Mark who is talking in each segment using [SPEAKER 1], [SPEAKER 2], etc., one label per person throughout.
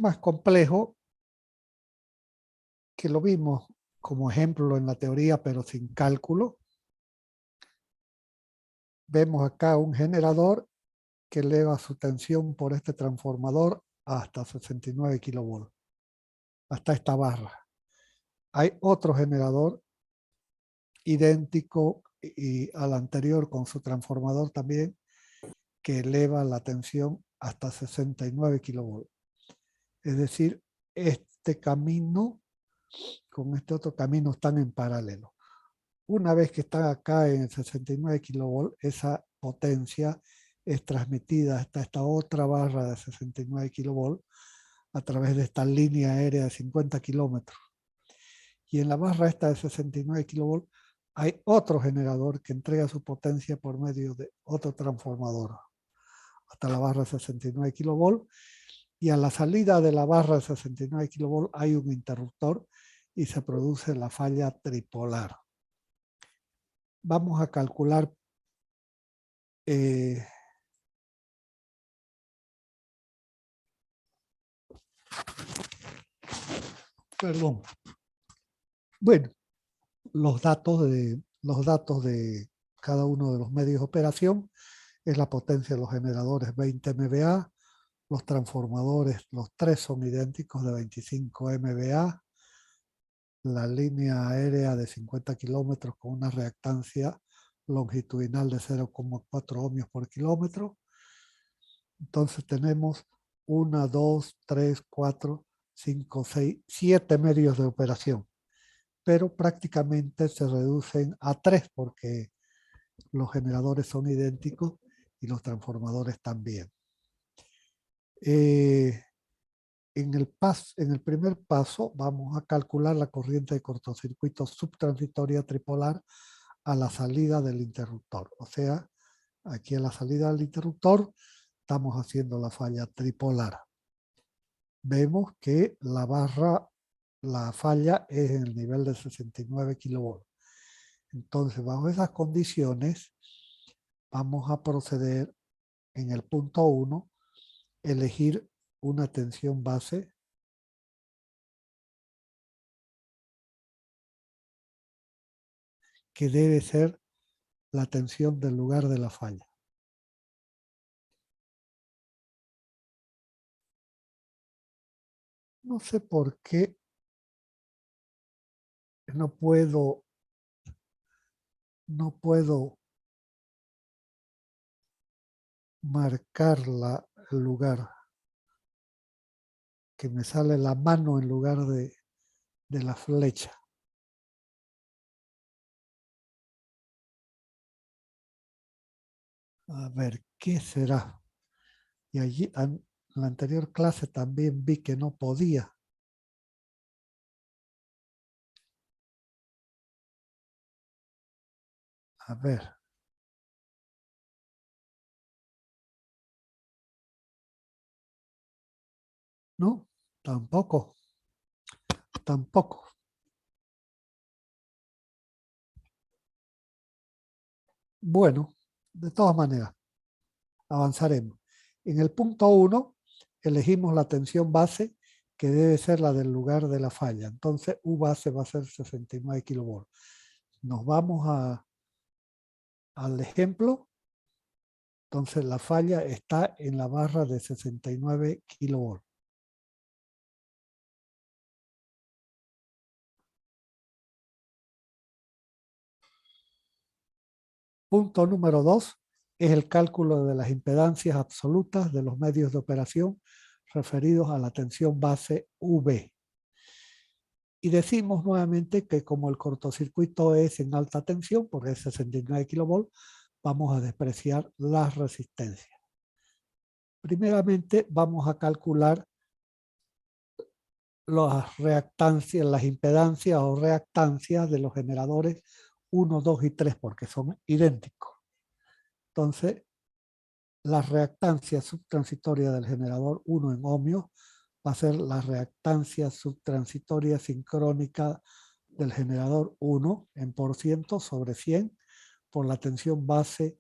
[SPEAKER 1] más complejo, que lo vimos como ejemplo en la teoría, pero sin cálculo. Vemos acá un generador que eleva su tensión por este transformador hasta 69 kilovolts, hasta esta barra. Hay otro generador idéntico y al anterior con su transformador también, que eleva la tensión hasta 69 kilovolts. Es decir, este camino con este otro camino están en paralelo. Una vez que están acá en 69 kilovolts, esa potencia es transmitida hasta esta otra barra de 69 kilovolts a través de esta línea aérea de 50 kilómetros. Y en la barra esta de 69 kilovolts hay otro generador que entrega su potencia por medio de otro transformador hasta la barra de 69 kilovolts. Y a la salida de la barra de 69 kilovolts hay un interruptor y se produce la falla tripolar. Vamos a calcular perdón. Bueno, los datos de cada uno de los medios de operación es la potencia de los generadores 20 MVA, los transformadores, los tres son idénticos de 25 MVA, la línea aérea de 50 kilómetros con una reactancia longitudinal de 0,4 ohmios por kilómetro. Entonces tenemos 1, 2, 3, 4, 5, 6, 7 medios de operación, pero prácticamente se reducen a 3 porque los generadores son idénticos y los transformadores también. En el primer paso vamos a calcular la corriente de cortocircuito subtransitoria tripolar a la salida del interruptor. O sea, aquí a la salida del interruptor estamos haciendo la falla tripolar. Vemos que la falla es en el nivel de 69 kilovolts. Entonces, bajo esas condiciones, vamos a proceder en el punto 1, elegir una tensión base que debe ser la tensión del lugar de la falla. No sé por qué no puedo marcar el lugar, que me sale la mano en lugar de la flecha. A ver, ¿qué será? Y allí en la anterior clase también vi que no podía. A ver. No, tampoco. Tampoco. Bueno, de todas maneras, avanzaremos. En el punto 1, elegimos la tensión base, que debe ser la del lugar de la falla. Entonces, U base va a ser 69 kilovolts. Nos vamos al ejemplo. Entonces, la falla está en la barra de 69 kilovolts. Punto número 2 es el cálculo de las impedancias absolutas de los medios de operación referidos a la tensión base UV. Y decimos nuevamente que como el cortocircuito es en alta tensión, porque es 69 kilovolts, vamos a despreciar las resistencias. Primeramente vamos a calcular las reactancias, las impedancias o reactancias de los generadores 1, 2 y 3, porque son idénticos. Entonces, la reactancia subtransitoria del generador 1 en ohmios va a ser la reactancia subtransitoria sincrónica del generador 1 en % sobre 100 por la tensión base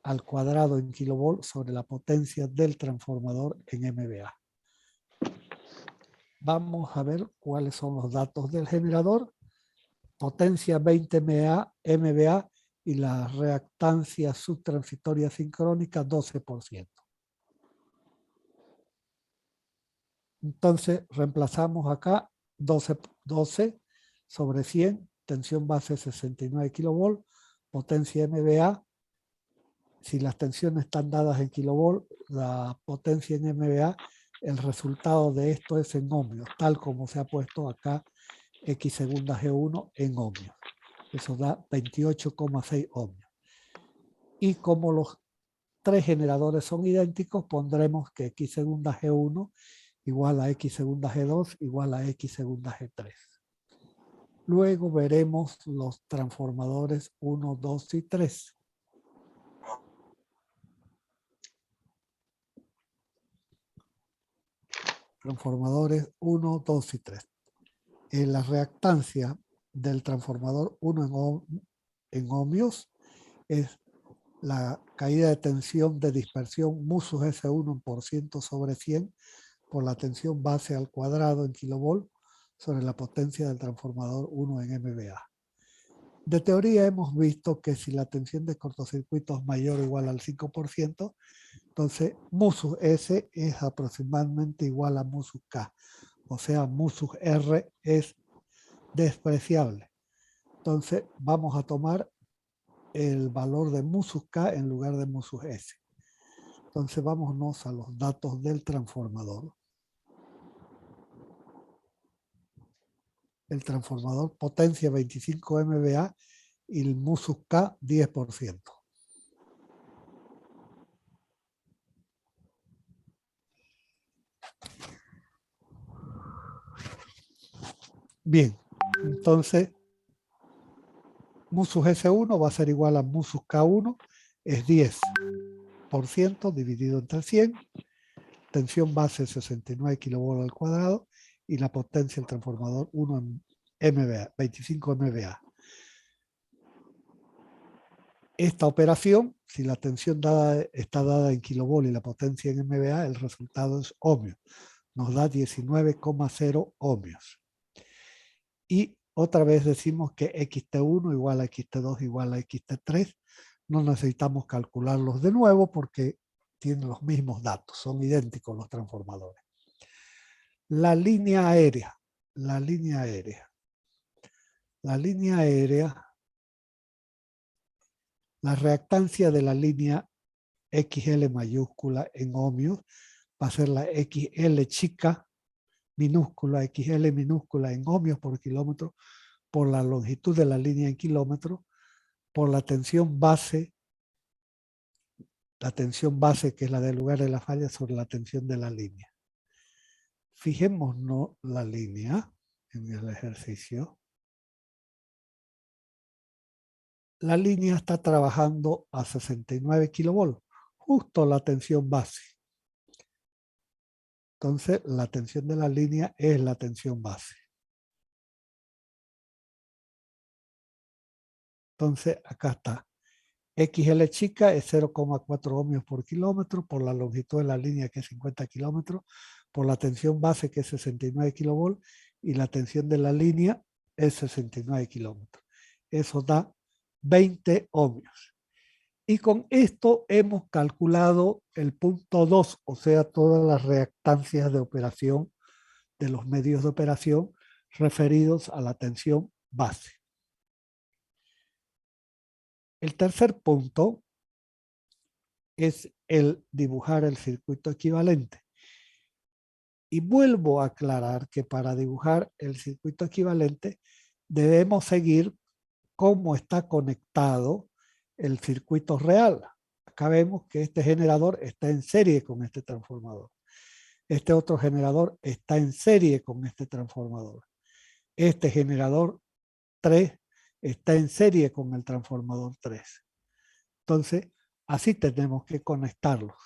[SPEAKER 1] al cuadrado en kilovolt sobre la potencia del transformador en MVA. vamos a ver cuáles son los datos del generador. Potencia 20 MVA y la reactancia subtransitoria sincrónica 12%. Entonces reemplazamos acá 12 sobre 100, tensión base 69 kV, potencia MVA. Si las tensiones están dadas en kilovolt, la potencia en MVA, el resultado de esto es en ohmios, tal como se ha puesto acá X segunda G1 en ohmios. Eso da 28,6 ohmios. Y como los tres generadores son idénticos, pondremos que X segunda G1 igual a X segunda G2 igual a X segunda G3. Luego veremos los transformadores 1, 2 y 3. Transformadores 1, 2 y 3. En la reactancia del transformador 1 en ohmios es la caída de tensión de dispersión mu sub S1 en por ciento sobre 100 por la tensión base al cuadrado en kilovolt sobre la potencia del transformador 1 en MVA. De teoría hemos visto que si la tensión de cortocircuito es mayor o igual al 5%, entonces mu sub S es aproximadamente igual a mu sub K. O sea, mu sub R es despreciable. Entonces vamos a tomar el valor de mu sub K en lugar de mu sub S. Entonces vámonos a los datos del transformador. El transformador potencia 25 MVA y el mu sub K 10%. Bien, entonces mu sub S1 va a ser igual a mu sub K1, es 10% dividido entre 100, tensión base 69 kV al cuadrado y la potencia del transformador 1 en MVA, 25 MVA. Esta operación, si la tensión está dada en kilovolt y la potencia en MVA, el resultado es ohmio. Nos da 19,0 ohmios. Y otra vez decimos que XT1 igual a XT2 igual a XT3. No necesitamos calcularlos de nuevo porque tienen los mismos datos, son idénticos los transformadores. La línea aérea. La línea aérea. La línea aérea. La reactancia de la línea XL mayúscula en ohmios va a ser la XL chica minúscula, XL minúscula en ohmios por kilómetro, por la longitud de la línea en kilómetros, por la tensión base que es la del lugar de la falla sobre la tensión de la línea. Fijémonos la línea en el ejercicio. La línea está trabajando a 69 kilovolts, justo la tensión base. Entonces, la tensión de la línea es la tensión base. Entonces, acá está. XL chica es 0,4 ohmios por kilómetro, por la longitud de la línea que es 50 kilómetros, por la tensión base que es 69 kilovolts y la tensión de la línea es 69 kilómetros. Eso da 20 ohmios. Y con esto hemos calculado el punto 2, o sea, todas las reactancias de operación de los medios de operación referidos a la tensión base. El tercer punto es el dibujar el circuito equivalente. Y vuelvo a aclarar que para dibujar el circuito equivalente debemos seguir cómo está conectado el circuito real. Acá vemos que este generador está en serie con este transformador. Este otro generador está en serie con este transformador. Este generador 3 está en serie con el transformador 3. Entonces, así tenemos que conectarlos,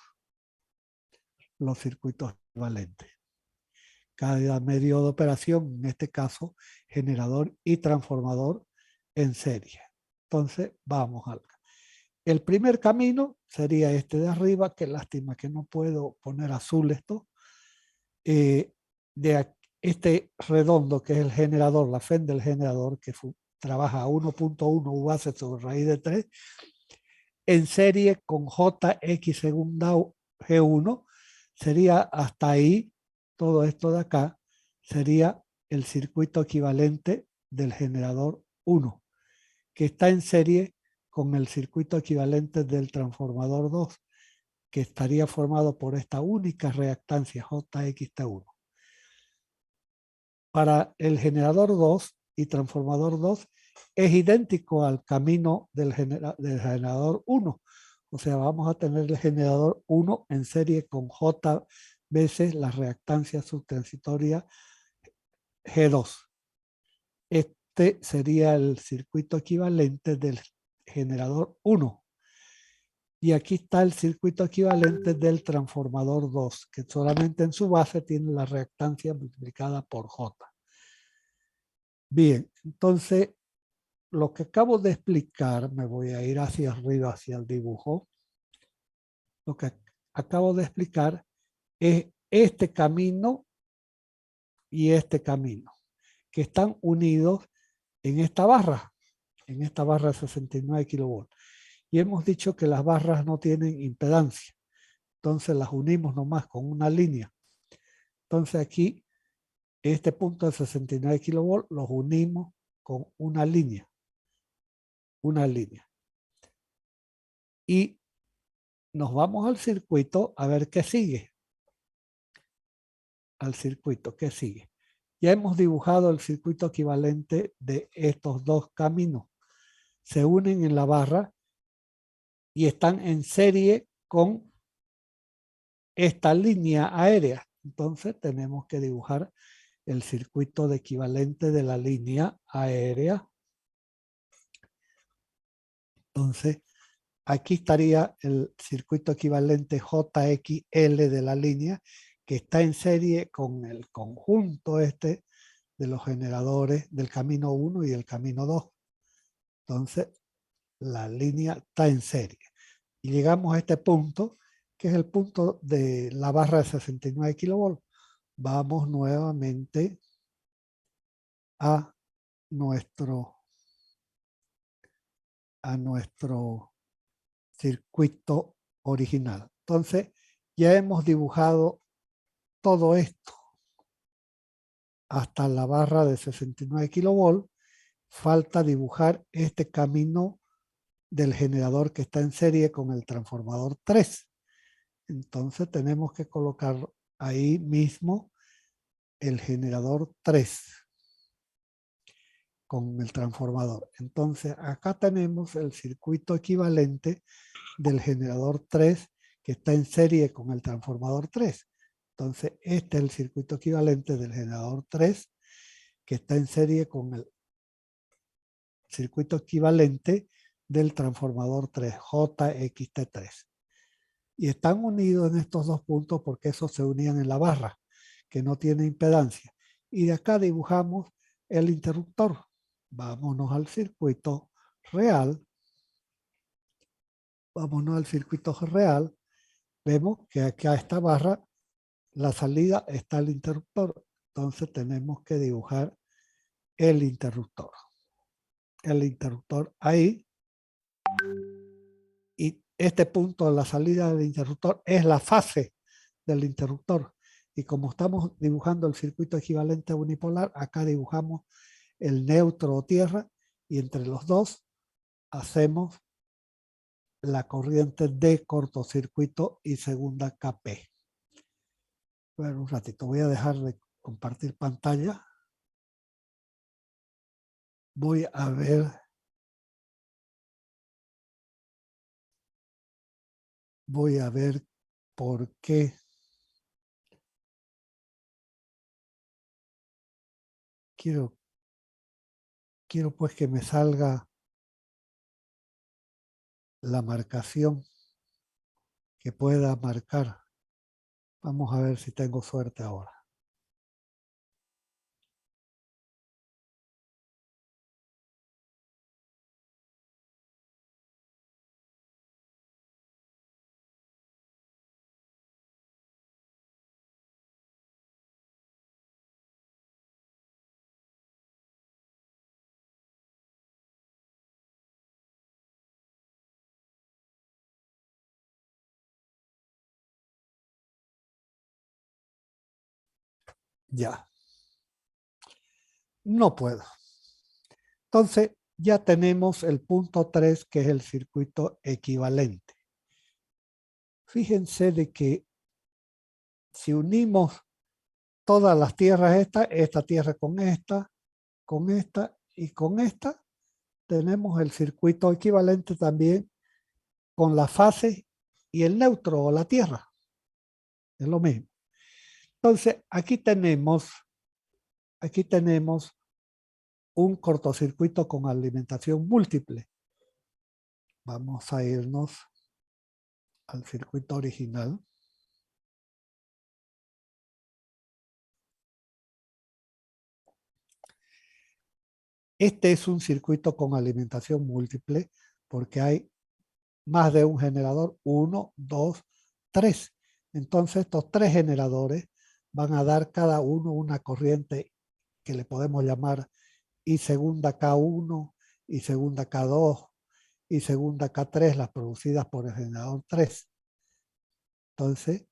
[SPEAKER 1] los circuitos equivalentes. Cada medio de operación, en este caso, generador y transformador en serie. Entonces, vamos al... El primer camino sería este de arriba, que lástima que no puedo poner azul esto. este redondo que es el generador, la FEN del generador, que trabaja a 1.1 U base sobre raíz de 3, en serie con JX segunda G1, sería hasta ahí, todo esto de acá, sería el circuito equivalente del generador 1, que está en serie con el circuito equivalente del transformador 2, que estaría formado por esta única reactancia JXT1. Para el generador 2 y transformador 2 es idéntico al camino del generador 1. O sea, vamos a tener el generador 1 en serie con J veces la reactancia subtransitoria G2. Este sería el circuito equivalente del generador 1. Y aquí está el circuito equivalente del transformador 2, que solamente en su base tiene la reactancia multiplicada por J. Bien, entonces lo que acabo de explicar, me voy a ir hacia arriba, hacia el dibujo. Lo que acabo de explicar es este camino y este camino, que están unidos en esta barra de 69 kilovolts. Y hemos dicho que las barras no tienen impedancia. Entonces las unimos nomás con una línea. Entonces aquí, este punto de 69 kilovolts, los unimos con una línea. Una línea. Y nos vamos al circuito a ver qué sigue. Al circuito, ¿qué sigue? Ya hemos dibujado el circuito equivalente de estos dos caminos. Se unen en la barra y están en serie con esta línea aérea. Entonces tenemos que dibujar el circuito de equivalente de la línea aérea. Entonces, aquí estaría el circuito equivalente JXL de la línea, que está en serie con el conjunto este de los generadores del camino 1 y el camino 2. Entonces, la línea está en serie. Y llegamos a este punto, que es el punto de la barra de 69 kilovolts. Vamos nuevamente a nuestro circuito original. Entonces, ya hemos dibujado todo esto hasta la barra de 69 kilovolts. Falta dibujar este camino del generador que está en serie con el transformador 3. Entonces tenemos que colocar ahí mismo el generador 3 con el transformador. Entonces acá tenemos el circuito equivalente del generador 3 que está en serie con el transformador 3. Entonces este es el circuito equivalente del generador 3 que está en serie con el circuito equivalente del transformador 3, JXT3. Y están unidos en estos dos puntos porque esos se unían en la barra, que no tiene impedancia. Y de acá dibujamos el interruptor. Vámonos al circuito real. Vámonos al circuito real. Vemos que acá esta barra, la salida está el interruptor. Entonces tenemos que dibujar el interruptor. El interruptor ahí. Y este punto de la salida del interruptor es la fase del interruptor. Y como estamos dibujando el circuito equivalente unipolar, acá dibujamos el neutro o tierra y entre los dos hacemos la corriente de cortocircuito y segunda KP. Bueno, un ratito, voy a dejar de compartir pantalla. Voy a ver por qué quiero pues que me salga la marcación que pueda marcar. Vamos a ver si tengo suerte ahora. Ya. No puedo. Entonces, ya tenemos el punto 3, que es el circuito equivalente. Fíjense de que si unimos todas las tierras esta tierra con esta y con esta, tenemos el circuito equivalente también con la fase y el neutro o la tierra. Es lo mismo. Entonces, aquí tenemos un cortocircuito con alimentación múltiple. Vamos a irnos al circuito original. Este es un circuito con alimentación múltiple porque hay más de un generador, 1, 2, 3. Entonces estos 3 generadores van a dar cada uno una corriente que le podemos llamar I segunda K1, I segunda K2, I segunda K3, las producidas por el generador 3. Entonces,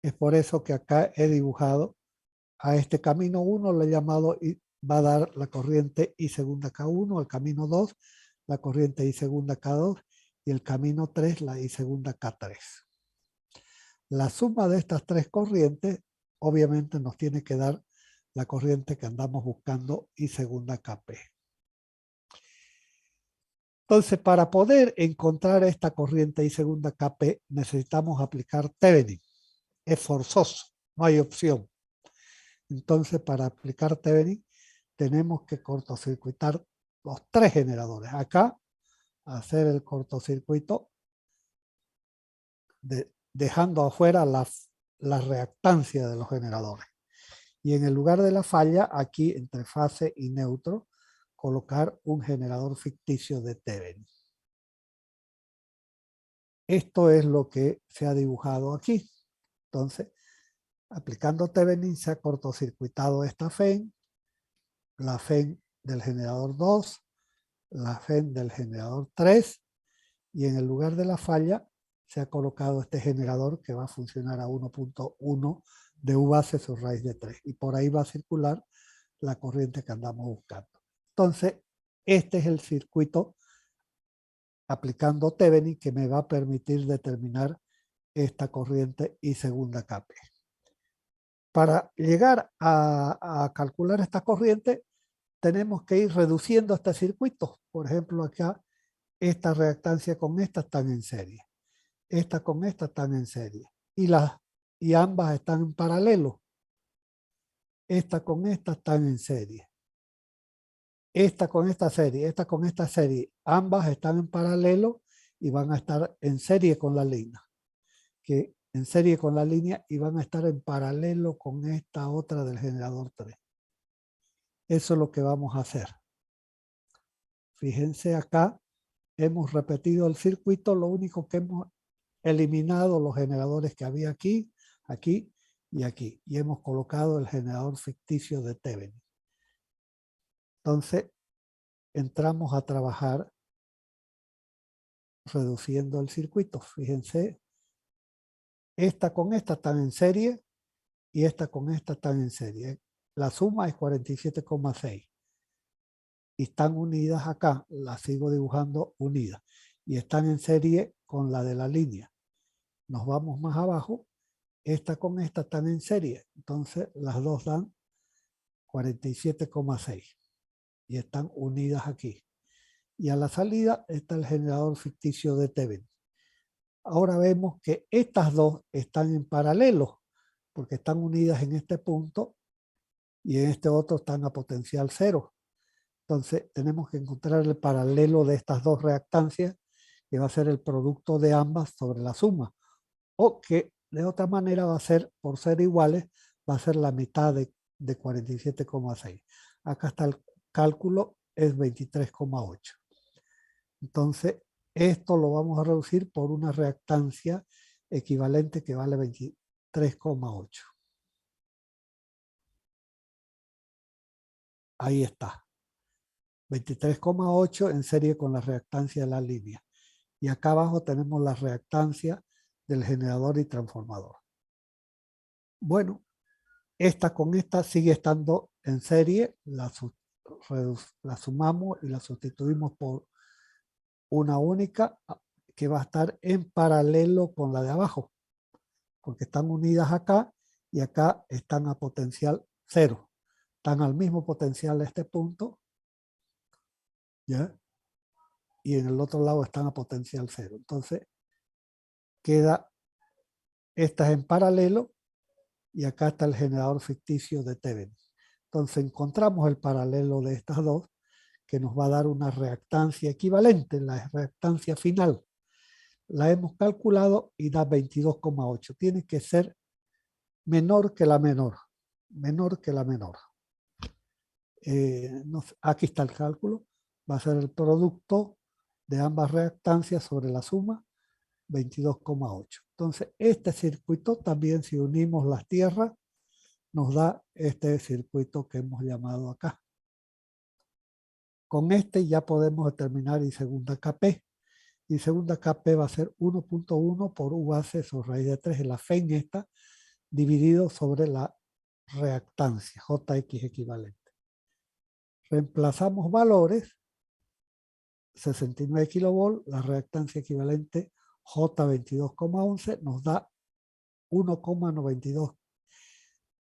[SPEAKER 1] es por eso que acá he dibujado a este camino 1, le he llamado, va a dar la corriente I segunda K1, al camino 2, la corriente I segunda K2, y el camino 3, la I segunda K3. La suma de estas 3 corrientes, obviamente nos tiene que dar la corriente que andamos buscando, I segunda KP. Entonces, para poder encontrar esta corriente I segunda KP, necesitamos aplicar Thevenin. Es forzoso, no hay opción. Entonces, para aplicar Thevenin, tenemos que cortocircuitar los 3 generadores. Acá, hacer el cortocircuito dejando afuera la reactancia de los generadores. Y en el lugar de la falla, aquí entre fase y neutro, colocar un generador ficticio de Thevenin. Esto es lo que se ha dibujado aquí. Entonces, aplicando Thevenin se ha cortocircuitado esta FEN, la FEN del generador 2, la FEN del generador 3, y en el lugar de la falla se ha colocado este generador que va a funcionar a 1.1 de U base sobre raíz de 3. Y por ahí va a circular la corriente que andamos buscando. Entonces, este es el circuito aplicando Thevenin que me va a permitir determinar esta corriente I segunda KP. Para llegar a calcular esta corriente, tenemos que ir reduciendo este circuito. Por ejemplo, acá, esta reactancia con esta están en serie. Esta con esta están en serie. Y ambas están en paralelo. Esta con esta están en serie. Esta con esta serie, ambas están en paralelo y van a estar en serie con la línea. Y van a estar en paralelo con esta otra del generador 3. Eso es lo que vamos a hacer. Fíjense acá, hemos repetido el circuito, lo único que hemos eliminado los generadores que había aquí, aquí y aquí. Y hemos colocado el generador ficticio de Thevenin. Entonces, entramos a trabajar reduciendo el circuito. Fíjense, esta con esta están en serie y esta con esta están en serie. La suma es 47,6. Y están unidas acá, las sigo dibujando unidas. Y están en serie con la de la línea. Nos vamos más abajo, esta con esta están en serie. Entonces las dos dan 47,6. Y están unidas aquí. Y a la salida está el generador ficticio de Thevenin. Ahora vemos que estas dos están en paralelo, porque están unidas en este punto y en este otro están a potencial cero. Entonces tenemos que encontrar el paralelo de estas dos reactancias, que va a ser el producto de ambas sobre la suma. O que de otra manera va a ser, por ser iguales, va a ser la mitad de 47,6. Acá está el cálculo, es 23,8. Entonces, esto lo vamos a reducir por una reactancia equivalente que vale 23,8. Ahí está. 23,8 en serie con la reactancia de la línea. y acá abajo tenemos la reactancia del generador y transformador. Bueno, esta con esta sigue estando en serie, la sumamos y la sustituimos por una única que va a estar en paralelo con la de abajo, porque están unidas acá y acá están a potencial cero. Están al mismo potencial de este punto, ¿ya? Y en el otro lado están a potencial cero. Entonces, queda estas en paralelo y acá está el generador ficticio de Thevenin. Entonces, encontramos el paralelo de estas dos que nos va a dar una reactancia equivalente, la reactancia final. La hemos calculado y da 22,8. Tiene que ser menor que la menor. Menor que la menor. Aquí está el cálculo. Va a ser el producto de ambas reactancias sobre la suma, 22,8. Entonces, este circuito también, si unimos las tierras, nos da este circuito que hemos llamado acá. Con este ya podemos determinar y segunda KP. Y segunda KP va a ser 1.1 por U base sobre raíz de 3 en la fe en esta, dividido sobre la reactancia, JX equivalente. Reemplazamos valores, 69 kilovolts, la reactancia equivalente J22,11 nos da 1,92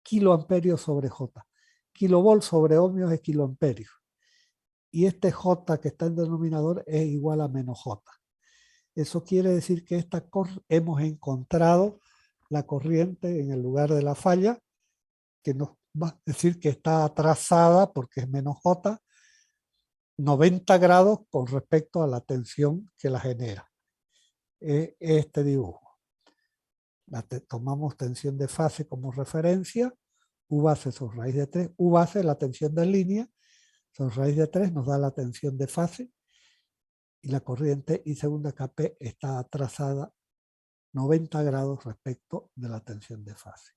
[SPEAKER 1] kiloamperios sobre J. Kilovolt sobre ohmios es kiloamperios. Y este J que está en denominador es igual a menos J. Eso quiere decir que hemos encontrado la corriente en el lugar de la falla, que nos va a decir que está atrasada porque es menos J, 90 grados con respecto a la tensión que la genera. Este dibujo. Tomamos tensión de fase como referencia, U base sobre raíz de 3, U base es la tensión de línea, sobre raíz de 3 nos da la tensión de fase, y la corriente I segunda KP está atrasada 90 grados respecto de la tensión de fase.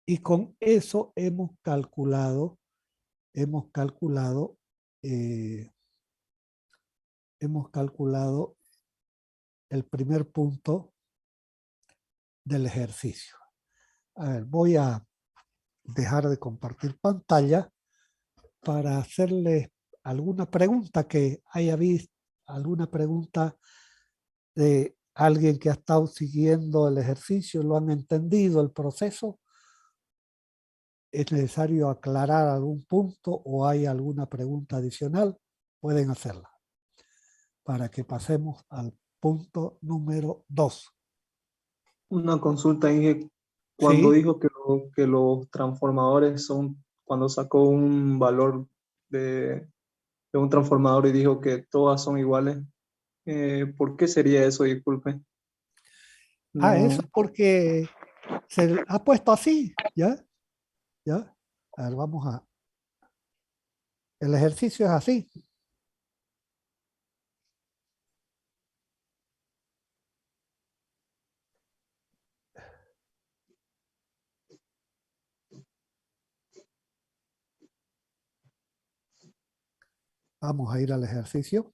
[SPEAKER 1] Y con eso hemos calculado el primer punto del ejercicio. A ver, voy a dejar de compartir pantalla para hacerles alguna pregunta que haya visto, alguna pregunta de alguien que ha estado siguiendo el ejercicio, lo han entendido el proceso. ¿Es necesario aclarar algún punto o hay alguna pregunta adicional? Pueden hacerla para que pasemos al punto número 2.
[SPEAKER 2] Una consulta, Inge, cuando
[SPEAKER 1] Sí.
[SPEAKER 2] dijo que los transformadores son, cuando sacó un valor de un transformador y dijo que todas son iguales, ¿por qué sería eso? Disculpe.
[SPEAKER 1] Eso
[SPEAKER 2] No.
[SPEAKER 1] porque se ha puesto así, ¿ya? ¿Ya? A ver, vamos a... El ejercicio es así. Vamos a ir al ejercicio.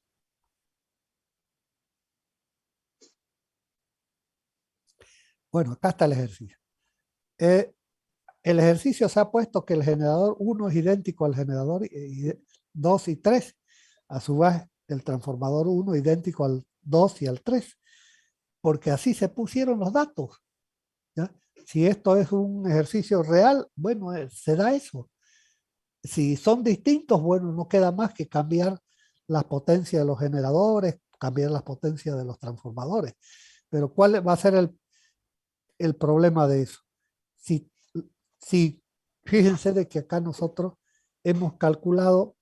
[SPEAKER 1] Bueno, acá está el ejercicio. El ejercicio se ha puesto que el generador 1 es idéntico al generador 2 y 3. A su vez, el transformador 1 idéntico al 2 y al 3. Porque así se pusieron los datos, ¿ya? Si esto es un ejercicio real, bueno, se da eso. Si son distintos, bueno, no queda más que cambiar las potencias de los generadores, cambiar las potencias de los transformadores. Pero ¿cuál va a ser el problema de eso? Si fíjense de que acá nosotros hemos calculado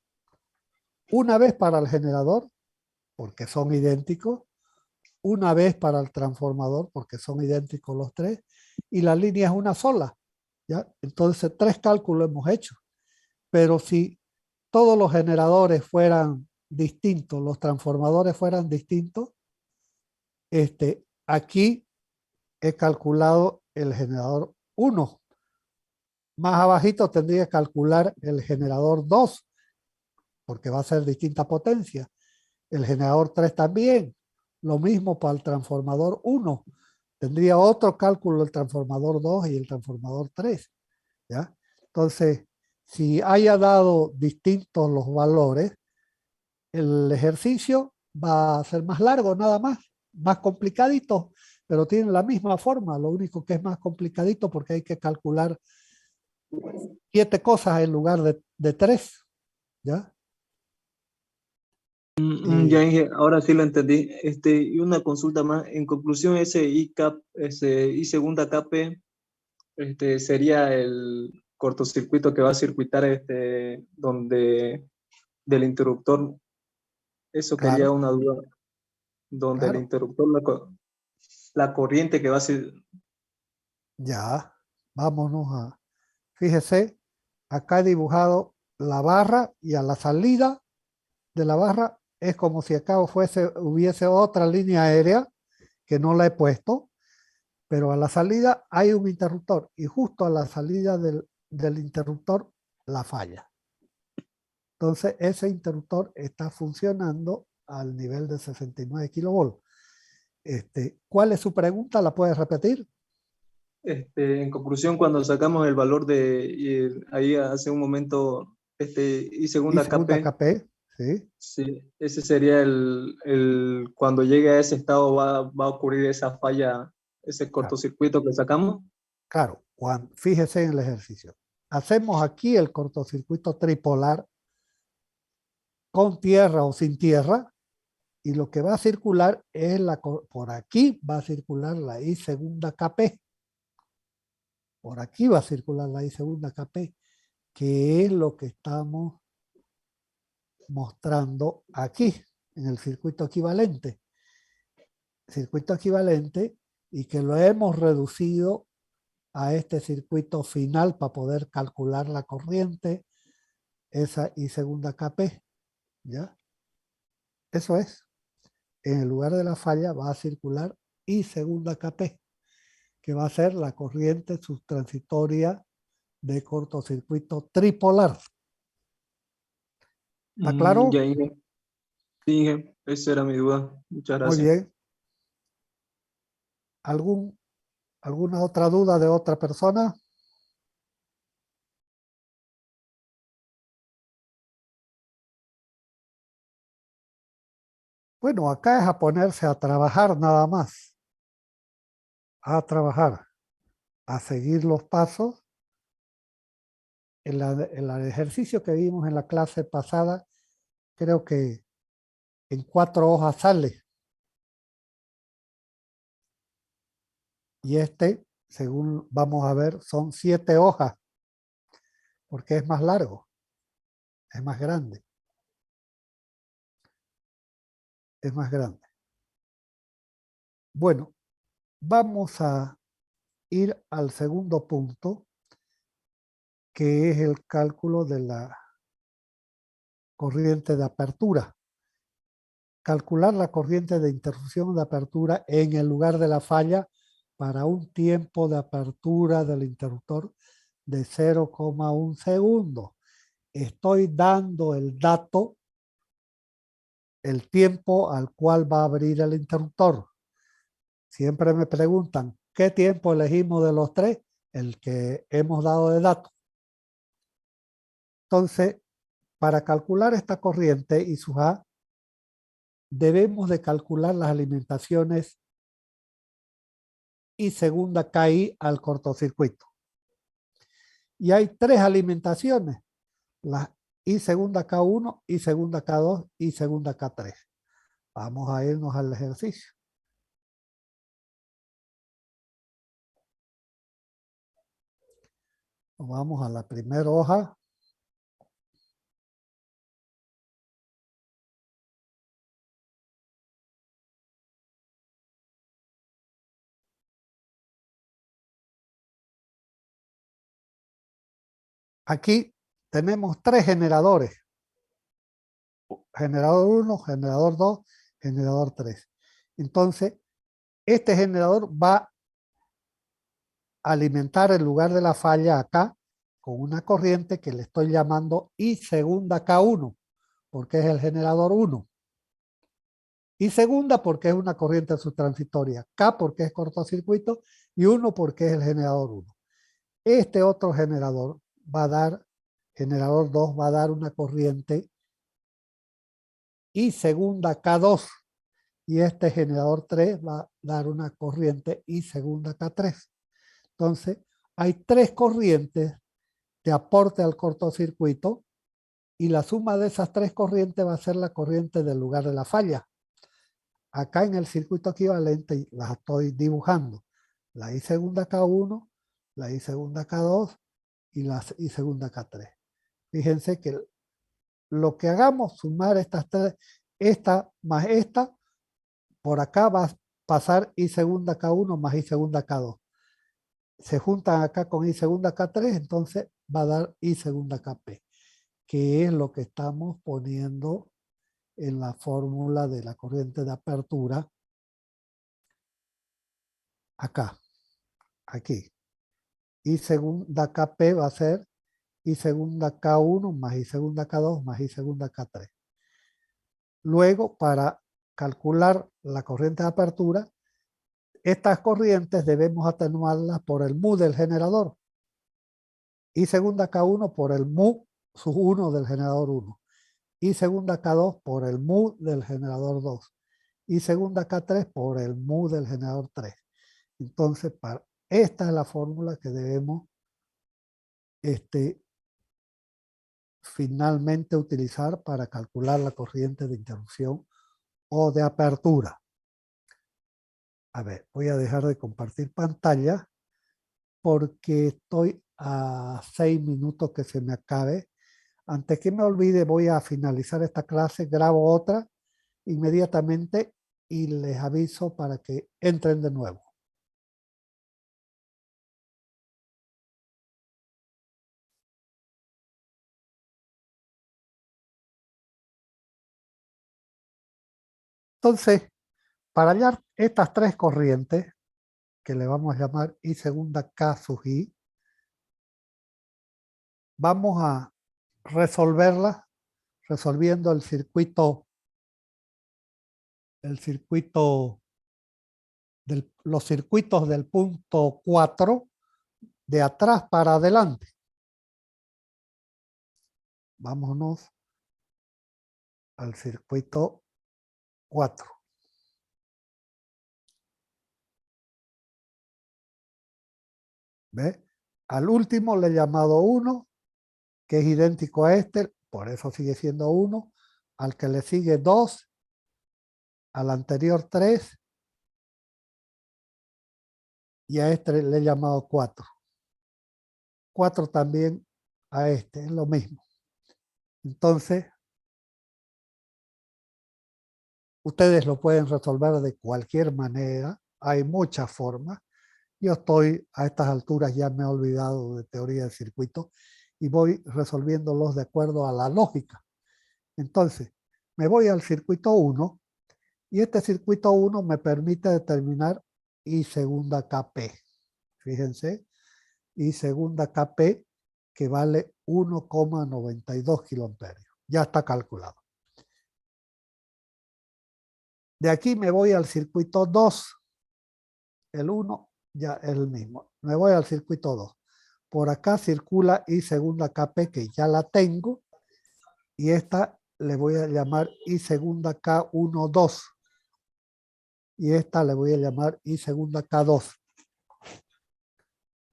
[SPEAKER 1] una vez para el generador, porque son idénticos, una vez para el transformador, porque son idénticos los tres, y la línea es una sola, ¿ya? Entonces, 3 cálculos hemos hecho. Pero si todos los generadores fueran distintos, los transformadores fueran distintos, aquí he calculado el generador 1. Más abajito tendría que calcular el generador 2, porque va a ser distinta potencia. El generador 3 también. Lo mismo para el transformador 1. Tendría otro cálculo el transformador 2 y el transformador 3. ¿Ya? Entonces, si haya dado distintos los valores, el ejercicio va a ser más largo, nada más complicadito, pero tiene la misma forma. Lo único que es más complicadito porque hay que calcular 7 cosas en lugar de 3. ¿Ya?
[SPEAKER 2] Ya, Inge, ahora sí lo entendí. Y una consulta más. En conclusión, ese ICAP, ese I segunda KP, sería el cortocircuito que va a circuitar donde del interruptor. Eso quería
[SPEAKER 1] Claro,
[SPEAKER 2] una duda. Donde el
[SPEAKER 1] claro.
[SPEAKER 2] interruptor, la corriente que va a ser.
[SPEAKER 1] Ya, vámonos a... Fíjese, acá he dibujado la barra y a la salida de la barra es como si acá hubiese otra línea aérea que no la he puesto, pero a la salida hay un interruptor y justo a la salida del interruptor la falla. Entonces ese interruptor está funcionando al nivel de 69 kilovolts. ¿Cuál es su pregunta? ¿La puedes repetir?
[SPEAKER 2] En conclusión, cuando sacamos el valor ahí hace un momento, I
[SPEAKER 1] Y
[SPEAKER 2] segunda
[SPEAKER 1] segunda
[SPEAKER 2] KP,
[SPEAKER 1] KP, ¿sí?
[SPEAKER 2] sí, ese sería cuando llegue a ese estado va a ocurrir esa falla, ese
[SPEAKER 1] Claro,
[SPEAKER 2] cortocircuito que sacamos.
[SPEAKER 1] claro. Fíjese en el ejercicio. Hacemos aquí el cortocircuito tripolar con tierra o sin tierra, y lo que va a circular es por aquí va a circular la I segunda KP. Por aquí va a circular la I segunda KP, que es lo que estamos mostrando aquí en el circuito equivalente. Circuito equivalente y que lo hemos reducido a este circuito final para poder calcular la corriente, esa I segunda KP. ¿Ya? Eso es. En el lugar de la falla va a circular I segunda KP, que va a ser la corriente subtransitoria de cortocircuito tripolar. ¿Está
[SPEAKER 2] Ya,
[SPEAKER 1] claro?
[SPEAKER 2] Inge. Sí, Inge, esa era mi duda. Muchas
[SPEAKER 1] Muy
[SPEAKER 2] gracias.
[SPEAKER 1] bien. ¿Algún, ¿Alguna otra duda de otra persona? Bueno, acá es a ponerse a trabajar nada más, a trabajar, a seguir los pasos. El ejercicio que vimos en la clase pasada, creo que en 4 hojas sale. Y según vamos a ver, son 7 hojas, porque es más largo, es más grande, es más grande. Bueno, vamos a ir al segundo punto, que es el cálculo de la corriente de apertura. Calcular la corriente de interrupción de apertura en el lugar de la falla para un tiempo de apertura del interruptor de 0,1 segundo. Estoy dando el dato, el tiempo al cual va a abrir el interruptor. Siempre me preguntan, ¿qué tiempo elegimos de los 3? El que hemos dado de dato. Entonces, para calcular esta corriente y su A, debemos de calcular las alimentaciones y segunda KI al cortocircuito. Y hay 3 alimentaciones, la I segunda K1, I segunda K2 y segunda K3. Vamos a irnos al ejercicio. Vamos a la primera hoja. Aquí tenemos 3 generadores. Generador 1, generador 2, generador 3. Entonces, este generador va a alimentar el lugar de la falla acá con una corriente que le estoy llamando I segunda K1, porque es el generador 1. I segunda porque es una corriente subtransitoria, K porque es cortocircuito y 1 porque es el generador 1. Este otro generador va a dar, generador 2 va a dar una corriente I segunda K2 y este generador 3 va a dar una corriente I segunda K3. Entonces, hay 3 corrientes de aporte al cortocircuito y la suma de esas 3 corrientes va a ser la corriente del lugar de la falla. Acá en el circuito equivalente las estoy dibujando. La I segunda K1, la I segunda K2 y la I segunda K3. Fíjense que lo que hagamos, sumar estas 3, esta más esta, por acá va a pasar I segunda K1 más I segunda K2. Se juntan acá con I segunda K3, entonces va a dar I segunda KP, que es lo que estamos poniendo en la fórmula de la corriente de apertura acá, aquí. I segunda KP va a ser I segunda K1 más I segunda K2 más I segunda K3. Luego, para calcular la corriente de apertura, estas corrientes debemos atenuarlas por el mu del generador. I segunda K1 por el mu sub 1 del generador 1. I segunda K2 por el mu del generador 2. Y segunda K3 por el mu del generador 3. Entonces, esta es la fórmula que debemos finalmente utilizar para calcular la corriente de interrupción o de apertura. A ver, voy a dejar de compartir pantalla porque estoy a 6 minutos que se me acabe. Antes que me olvide, voy a finalizar esta clase, grabo otra inmediatamente y les aviso para que entren de nuevo. Entonces, para hallar estas 3 corrientes, que le vamos a llamar I segunda K sub I, vamos a resolverlas resolviendo los circuitos del punto 4 de atrás para adelante. Vámonos al circuito 4. ¿Ve? Al último le he llamado 1, que es idéntico a este, por eso sigue siendo 1. Al que le sigue 2, al anterior 3, y a este le he llamado 4. 4 también a este, es lo mismo. Entonces, ustedes lo pueden resolver de cualquier manera, hay muchas formas. Yo estoy a estas alturas, ya me he olvidado de teoría del circuito y voy resolviéndolos de acuerdo a la lógica. Entonces, me voy al circuito 1 y este circuito 1 me permite determinar I segunda KP. Fíjense, I segunda KP que vale 1,92 kiloamperios. Ya está calculado. De aquí me voy al circuito 2. El 1 ya es el mismo. Me voy al circuito 2. Por acá circula I segunda KP, que ya la tengo. Y esta le voy a llamar I segunda K12. Y esta le voy a llamar I segunda K2.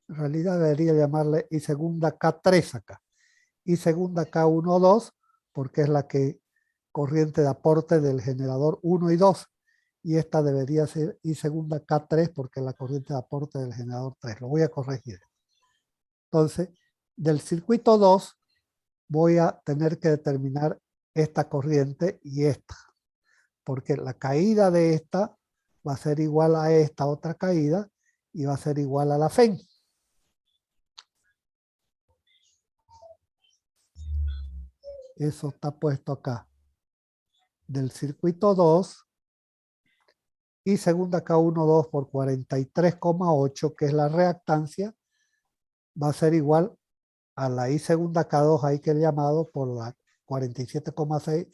[SPEAKER 1] En realidad debería llamarle I segunda K3 acá. I segunda K12, porque es la que corriente de aporte del generador 1 y 2. Y esta debería ser I segunda K3 porque es la corriente de aporte del generador 3. Lo voy a corregir. Entonces, del circuito 2 voy a tener que determinar esta corriente y esta, porque la caída de esta va a ser igual a esta otra caída y va a ser igual a la FEN. Eso está puesto acá. Del circuito 2, I segunda K12 por 43,8, que es la reactancia, va a ser igual a la I segunda K2 ahí que he llamado por la 47,6,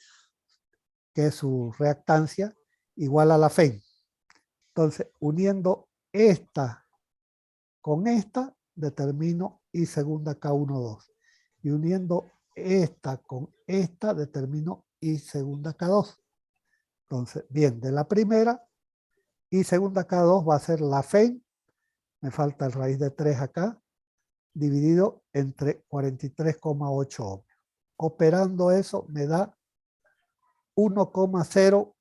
[SPEAKER 1] que es su reactancia, igual a la FEN. Entonces, uniendo esta con esta, determino I segunda K1, 2. Y uniendo esta con esta, determino I segunda K2. Entonces, bien, de la primera, I segunda K2 va a ser la FEN, me falta el raíz de 3 acá, dividido entre 43,8 ohmios. Operando eso me da 1,0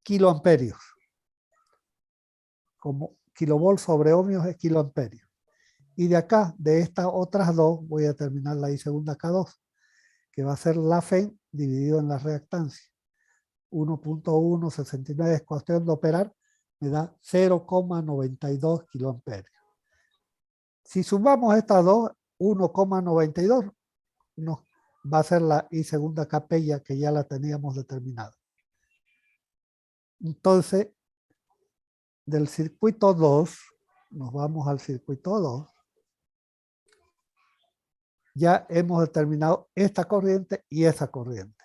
[SPEAKER 1] kiloamperios. Como kilovolt sobre ohmios es kiloamperios. Y de acá, de estas otras dos, voy a determinar la I segunda K2, que va a ser la FEN dividido en la reactancia. 1.169 es cuestión de operar, me da 0,92 kiloamperios. Si sumamos estas dos, 1,92 nos va a ser la I segunda capella que ya la teníamos determinada. Entonces, del circuito 2, nos vamos al circuito 2, ya hemos determinado esta corriente y esa corriente.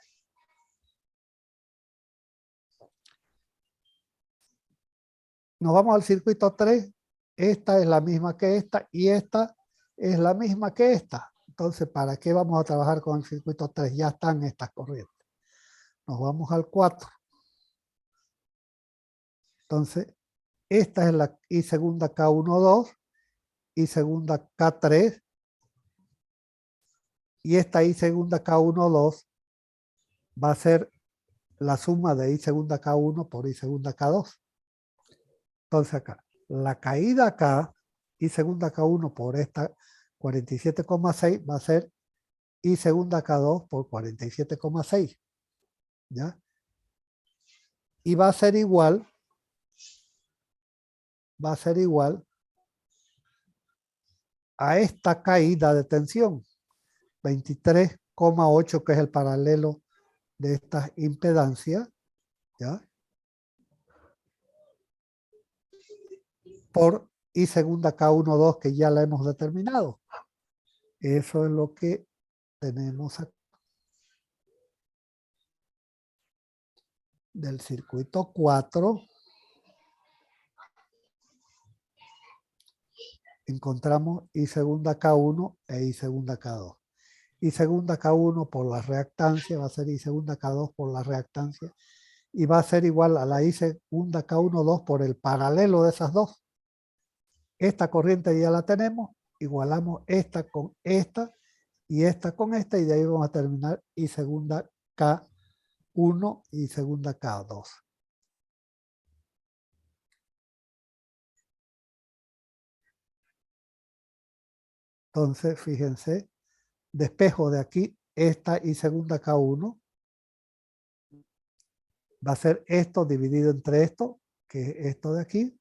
[SPEAKER 1] Nos vamos al circuito 3, esta es la misma que esta y esta es la misma que esta. Entonces, ¿para qué vamos a trabajar con el circuito 3? Ya están estas corrientes. Nos vamos al 4. Entonces, esta es la I segunda K1, 2, I segunda K3, y esta I segunda K1, 2 va a ser la suma de I segunda K1 por I segunda K2. Entonces acá, la caída acá, I segunda K1 por esta 47,6 va a ser I segunda K2 por 47,6. ¿Ya? Y va a ser igual a esta caída de tensión, 23,8, que es el paralelo de estas impedancias, ¿ya? Por I segunda K1, 2, que ya la hemos determinado. Eso es lo que tenemos aquí. Del circuito 4 encontramos I segunda K1 e I segunda K2. I segunda K1 por la reactancia va a ser I segunda K2 por la reactancia y va a ser igual a la I segunda K1, 2 por el paralelo de esas dos. Esta corriente ya la tenemos, igualamos esta con esta y esta con esta, y de ahí vamos a terminar I segunda K1 y segunda K2. Entonces, fíjense, despejo de aquí, esta I segunda K1 va a ser esto dividido entre esto, que es esto de aquí.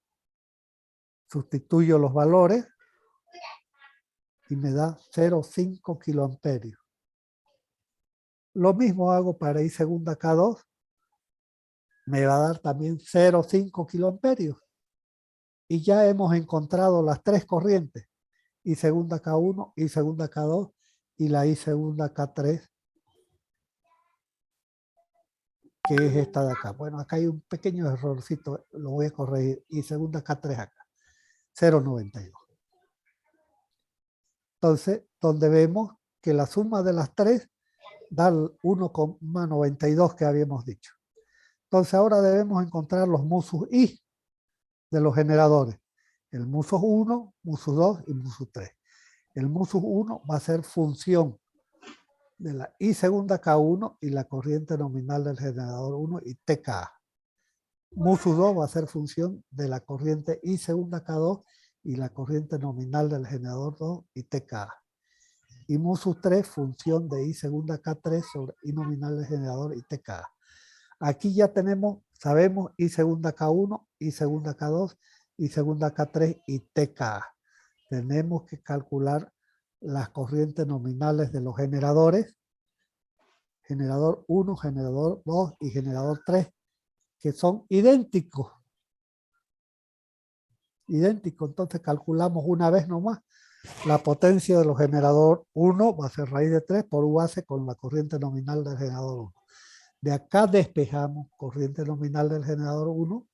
[SPEAKER 1] Sustituyo los valores y me da 0,5 kiloamperios. Lo mismo hago para I segunda K2, me va a dar también 0,5 kiloamperios. Y ya hemos encontrado las tres corrientes, I segunda K1, I segunda K2 y la I segunda K3, que es esta de acá. Bueno, acá hay un pequeño errorcito, lo voy a corregir. I segunda K3 acá, 0,92. Entonces, donde vemos que la suma de las tres da el 1,92 que habíamos dicho. Entonces, ahora debemos encontrar los musus I de los generadores. El musus 1, musus 2 y musus 3. El musus 1 va a ser función de la I segunda K1 y la corriente nominal del generador 1 y TK. Musus 2 va a ser función de la corriente I segunda K2 y la corriente nominal del generador 2 y TK. Y musus 3, función de I segunda K3 sobre I nominal del generador y TK. Aquí ya tenemos, sabemos I segunda K1, I segunda K2, I segunda K3 y TK. Tenemos que calcular las corrientes nominales de los generadores, generador 1, generador 2 y generador 3, que son idénticos. Entonces calculamos una vez nomás. La potencia de los generador 1 va a ser raíz de 3 por U base con la corriente nominal del generador 1. De acá despejamos corriente nominal del generador 1,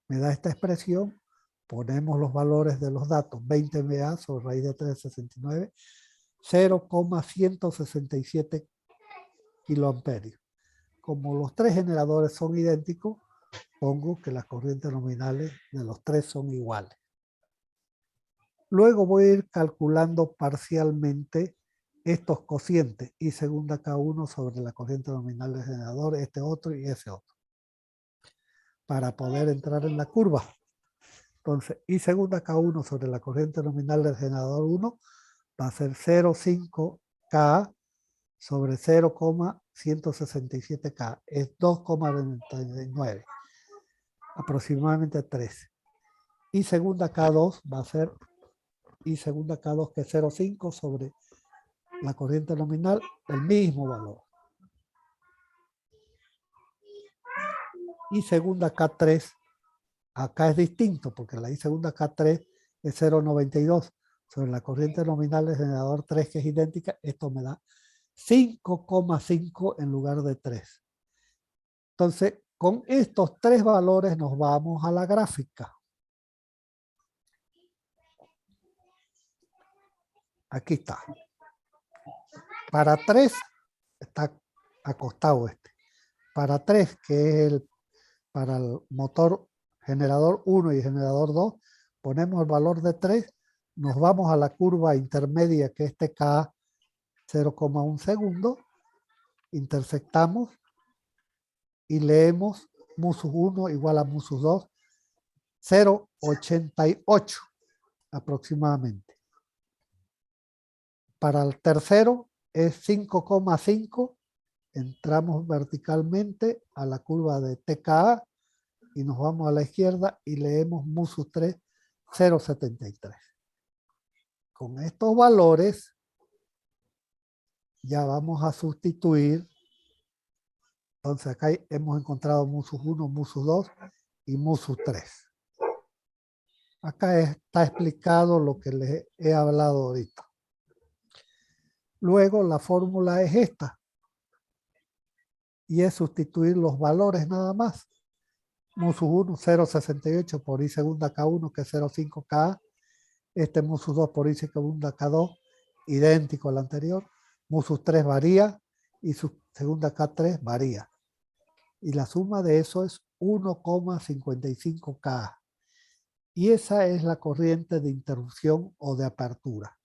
[SPEAKER 1] me da esta expresión, ponemos los valores de los datos, 20 MA sobre raíz de 369, 0,167 kiloamperios. Como los tres generadores son idénticos, pongo que las corrientes nominales de los tres son iguales. Luego voy a ir calculando parcialmente estos cocientes, I segunda K1 sobre la corriente nominal del generador, este otro y ese otro, para poder entrar en la curva. Entonces, I segunda K1 sobre la corriente nominal del generador 1 va a ser 0,5 K sobre 0,167 K, es 2,99, aproximadamente 3. Y segunda K2 va a ser I segunda K2, que es 0,5 sobre la corriente nominal, el mismo valor. Y segunda K3, acá es distinto, porque la I segunda K3 es 0,92 sobre la corriente nominal del generador 3, que es idéntica. Esto me da 5,5 en lugar de 3. Entonces, con estos tres valores nos vamos a la gráfica. Aquí está. Para 3 está acostado este. Para 3, que es para el motor generador 1 y generador 2, ponemos el valor de 3, nos vamos a la curva intermedia, que es TK 0,1 segundo, intersectamos y leemos musus 1 igual a musus 2, 0,88 aproximadamente. Para el tercero es 5,5, entramos verticalmente a la curva de TKA y nos vamos a la izquierda y leemos musus 3, 0,73. Con estos valores ya vamos a sustituir. Entonces acá hemos encontrado musus 1, musus 2 y musus 3. Acá está explicado lo que les he hablado ahorita. Luego la fórmula es esta. Y es sustituir los valores nada más. Musus 1, 0,68 por I segunda K1, que es 0,5 K. Este musus 2 por I segunda K2, idéntico al anterior. Musus 3 varía y su segunda K3 varía. Y la suma de eso es 1,55 K. Y esa es la corriente de interrupción o de apertura.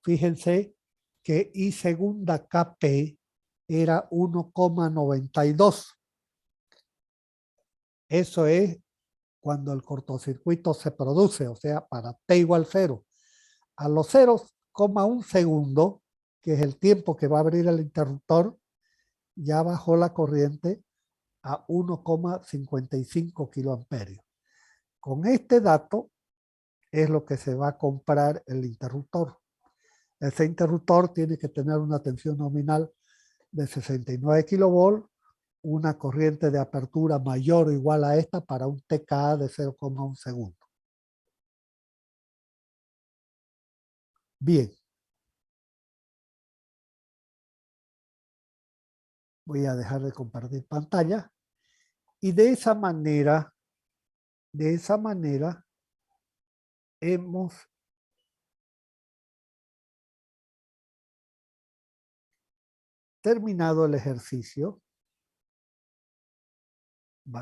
[SPEAKER 1] Fíjense que I segunda KP era 1,92. Eso es cuando el cortocircuito se produce, o sea, para T igual 0. A los 0,1 segundo, que es el tiempo que va a abrir el interruptor, ya bajó la corriente a 1,55 kiloamperios. Con este dato es lo que se va a comprar el interruptor. Ese interruptor tiene que tener una tensión nominal de 69 kilovolts, una corriente de apertura mayor o igual a esta para un TKA de 0,1 segundo. Bien. Voy a dejar de compartir pantalla. Y de esa manera hemos terminado el ejercicio.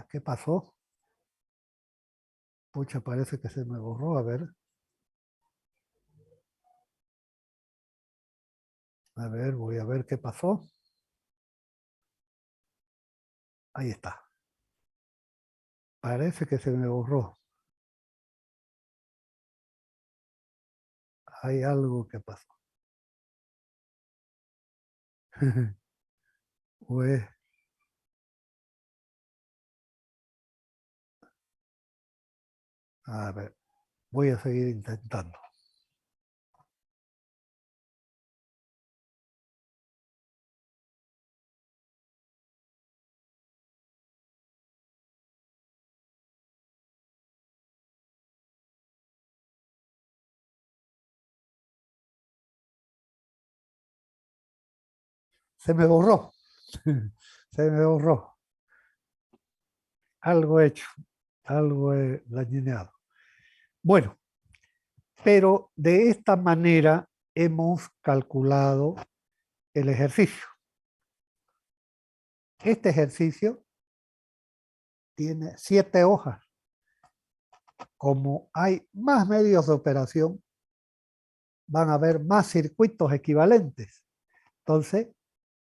[SPEAKER 1] ¿Qué pasó? Pucha, parece que se me borró. A ver. A ver, voy a ver qué pasó. Ahí está. Parece que se me borró. Hay algo que pasó. Pues, a ver, voy a seguir intentando. Se me borró. Se me borró. Algo hecho, algo he dañado. Bueno, pero de esta manera hemos calculado el ejercicio. Este ejercicio tiene 7 hojas. Como hay más medios de operación, van a haber más circuitos equivalentes. Entonces,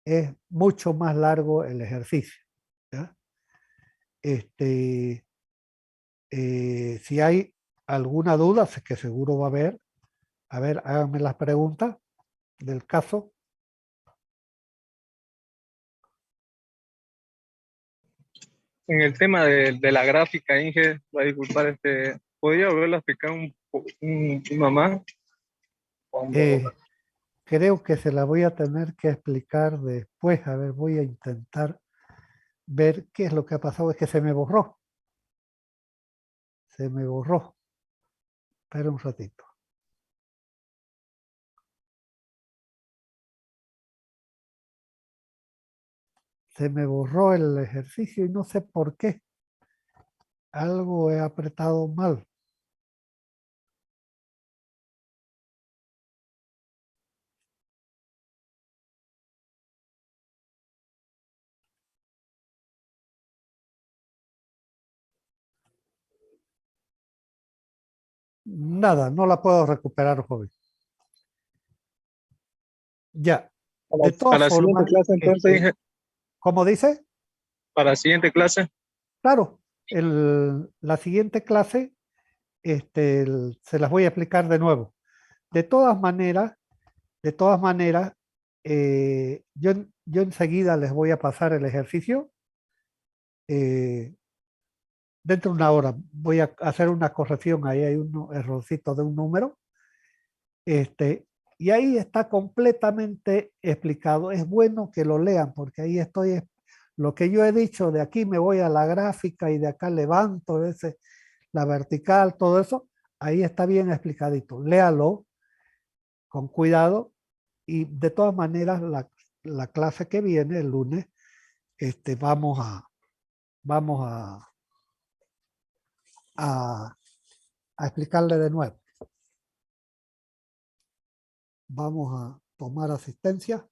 [SPEAKER 1] es mucho más largo el ejercicio. ¿Ya? Si hay alguna duda, sé que seguro va a ver, háganme las preguntas del caso.
[SPEAKER 3] En el tema de la gráfica, Inge, va a disculpar, ¿podría volverlo a explicar una más?
[SPEAKER 1] Creo que se la voy a tener que explicar después. A ver, voy a intentar ver qué es lo que ha pasado. Es que se me borró. Se me borró. Espera un ratito. Se me borró el ejercicio y no sé por qué. Algo he apretado mal. Nada, no la puedo recuperar, joven. Ya. De
[SPEAKER 3] Para
[SPEAKER 1] todas
[SPEAKER 3] la siguiente
[SPEAKER 1] formas,
[SPEAKER 3] clase, entonces, Inge,
[SPEAKER 1] ¿cómo dice?
[SPEAKER 3] para la siguiente clase.
[SPEAKER 1] Claro, la siguiente clase se las voy a explicar de nuevo. De todas maneras, yo enseguida les voy a pasar el ejercicio. eh, Dentro de una hora voy a hacer una corrección, ahí hay un errorcito de un número. Y ahí está completamente explicado. Es bueno que lo lean porque ahí estoy, lo que yo he dicho, de aquí me voy a la gráfica y de acá levanto la vertical, todo eso, ahí está bien explicadito. Léalo con cuidado y de todas maneras la clase que viene el lunes, vamos a, a explicarle de nuevo. Vamos a tomar asistencia.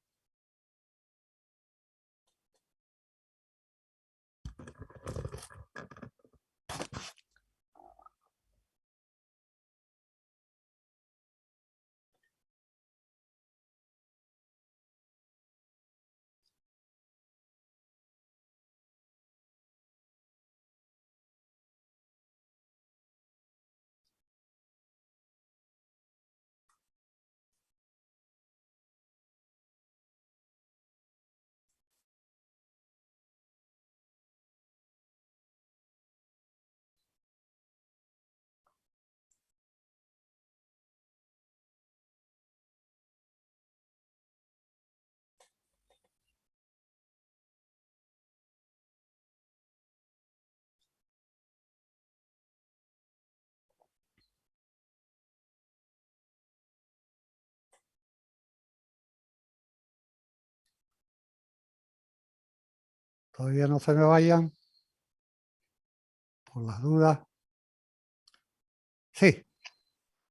[SPEAKER 1] Todavía no se me vayan por las dudas. Sí.